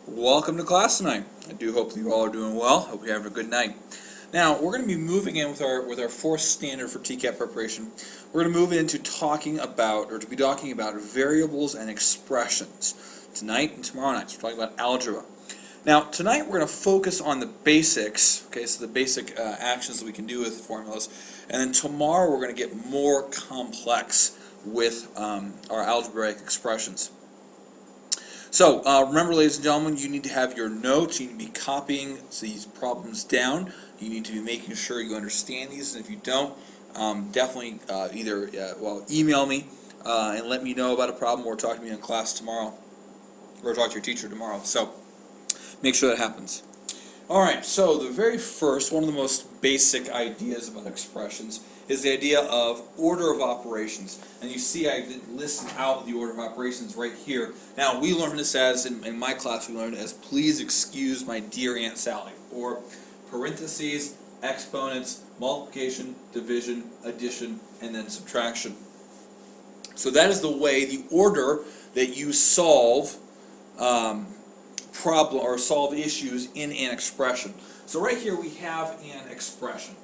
Welcome to class tonight. I do hope you all are doing well. Hope you have a good night. Now, we're going to be moving in with our fourth standard for TCAP preparation. We're going to move into talking about variables and expressions tonight and tomorrow night. So we're talking about algebra. Now, tonight we're going to focus on the basics, okay, so the basic actions that we can do with formulas, and then tomorrow we're going to get more complex with our algebraic expressions. So, remember, ladies and gentlemen, you need to have your notes. You need to be copying these problems down. You need to be making sure you understand these, and if you don't, definitely either email me and let me know about a problem, or talk to me in class tomorrow, or talk to your teacher tomorrow. So, make sure that happens. Alright, so the very first, one of the most basic ideas about expressions is the idea of order of operations. And you see I did list out the order of operations right here. Now, we learned this as, in my class, we learned it as please excuse my dear Aunt Sally, or parentheses, exponents, multiplication, division, addition, and then subtraction. So that is the way, the order that you solve solve issues in an expression. So right here we have an expression,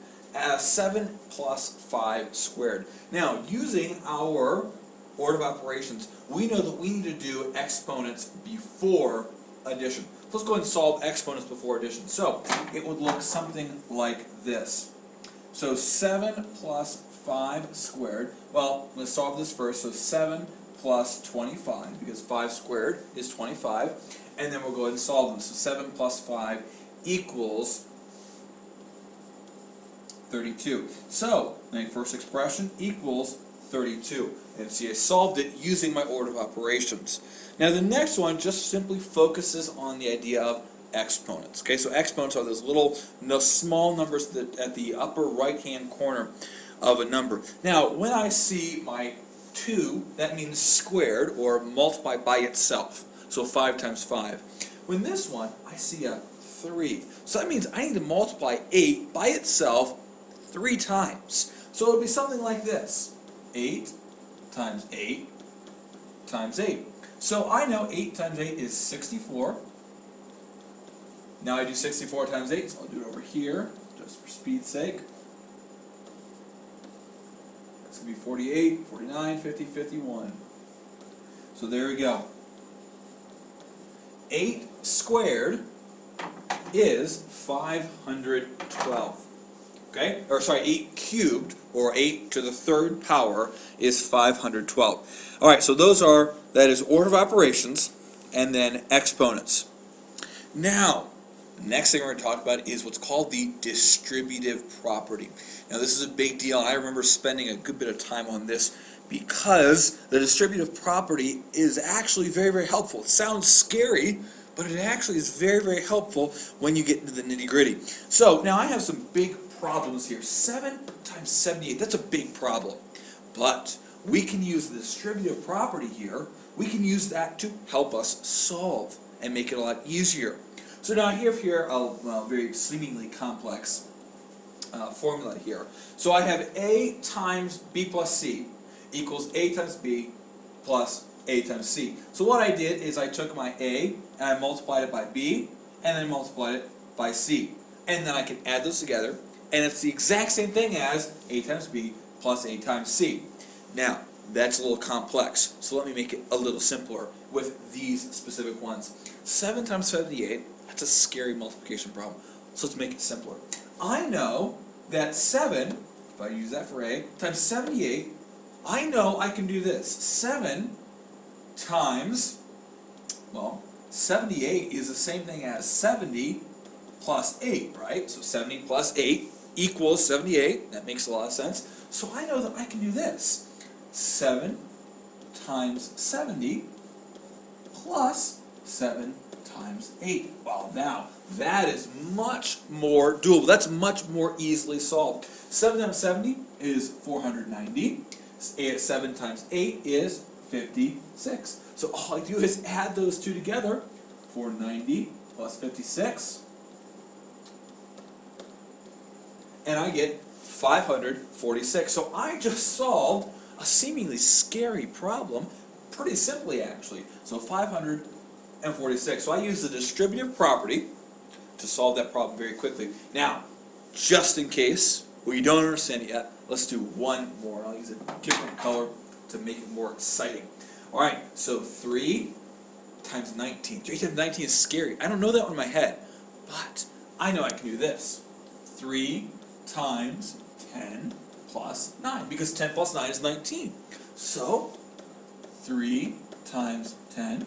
7 plus 5 squared. Now, using our order of operations, we know that we need to do exponents before addition. So let's go ahead and solve exponents before addition. So it would look something like this. So 7 plus 5 squared, well, let's solve this first. So 7 plus 25, because 5 squared is 25, and then we'll go ahead and solve them. So 7 plus 5 equals 32. So, my first expression equals 32. And see, I solved it using my order of operations. Now the next one just simply focuses on the idea of exponents. Okay, so exponents are those little small numbers that at the upper right-hand corner of a number. Now, when I see my 2, that means squared, or multiply by itself. So 5 times 5. When this one, I see a 3. So that means I need to multiply 8 by itself 3 times. So it would be something like this. 8 times 8 times 8. So I know 8 times 8 is 64. Now I do 64 times 8, so I'll do it over here, just for speed's sake. It's going to be 48, 49, 50, 51. So there we go. 8 squared is 512. Okay? Or sorry, 8 cubed, or 8 to the 3rd power, is 512. Alright, so that is order of operations, and then exponents. Now, the next thing we're going to talk about is what's called the distributive property. Now, this is a big deal, and I remember spending a good bit of time on this because the distributive property is actually very, very helpful. It sounds scary, but it actually is very, very helpful when you get into the nitty-gritty. So, now I have some big problems here. 7 times 78, that's a big problem. But we can use the distributive property here. We can use that to help us solve and make it a lot easier. So now I have here a very seemingly complex formula here. So I have A times B plus C equals A times B plus A times C. So what I did is I took my A and I multiplied it by B and then multiplied it by C. And then I can add those together, and it's the exact same thing as A times B plus A times C. Now, that's a little complex, so let me make it a little simpler with these specific ones. 7 times 78, that's a scary multiplication problem, so let's make it simpler. I know that 7, if I use that for A, times 78, I know I can do this. 7 times, well, 78 is the same thing as 70 plus 8, right? So 70 plus 8 equals 78. That makes a lot of sense. So I know that I can do this. 7 times 70 plus 7 times 8. Well, now, that is much more doable. That's much more easily solved. 7 times 70 is 490. 7 times 8 is 56. So all I do is add those two together. 490 plus 56. And I get 546. So I just solved a seemingly scary problem pretty simply, actually. So 546 and 46. So I use the distributive property to solve that problem very quickly. Now, just in case we don't understand it yet, let's do one more. I'll use a different color to make it more exciting. All right, so 3 times 19. 3 times 19 is scary. I don't know that one in my head, but I know I can do this. 3 times 10 plus 9, because 10 plus 9 is 19. So, 3 times 10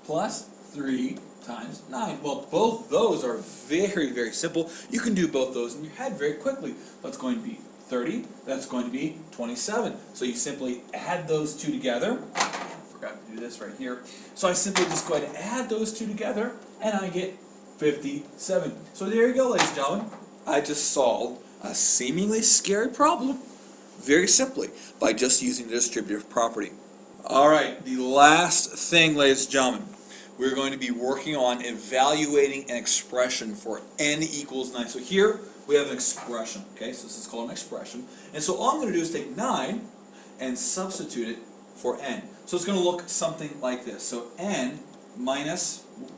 plus 3 times 9. Well, both those are very, very simple. You can do both those in your head very quickly. That's going to be 30. That's going to be 27. So you simply add those two together. I forgot to do this right here. So I simply just go ahead and add those two together, and I get 57. So there you go, ladies and gentlemen. I just solved a seemingly scary problem very simply by just using the distributive property. All right, the last thing, ladies and gentlemen, we're going to be working on evaluating an expression for n equals 9. So here we have an expression, okay? So this is called an expression. And so all I'm going to do is take 9 and substitute it for n. So it's going to look something like this. So n minus, let me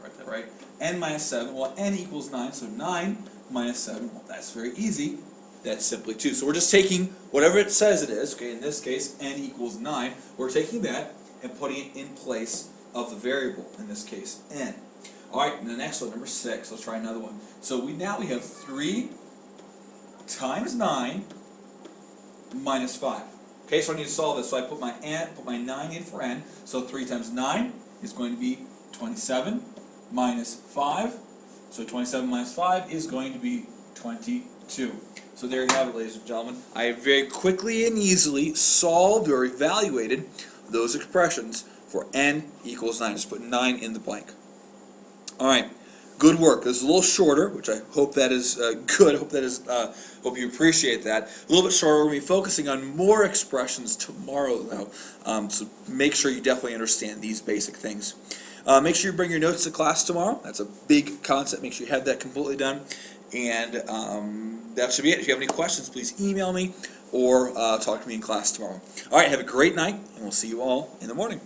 write that right, n minus 7, well n equals 9, so 9 minus 7, well that's very easy. That's simply 2. So we're just taking whatever it says it is, okay, in this case n equals 9, we're taking that and putting it in place of the variable, in this case n. Alright, and the next one, number 6, let's try another one. So now we have 3 times 9 minus 5. Okay, so I need to solve this, so I put my 9 in for n, so 3 times 9 is going to be 27 minus 5, so 27 minus 5 is going to be 22. So there you have it, ladies and gentlemen. I very quickly and easily solved or evaluated those expressions for n equals 9. Just put 9 in the blank. Alright, good work. This is a little shorter, which I hope that is good. Hope you appreciate that. A little bit shorter. We're going to be focusing on more expressions tomorrow, though. So make sure you definitely understand these basic things. Make sure you bring your notes to class tomorrow. That's a big concept. Make sure you have that completely done. And that should be it. If you have any questions, please email me or talk to me in class tomorrow. Alright, have a great night, and we'll see you all in the morning.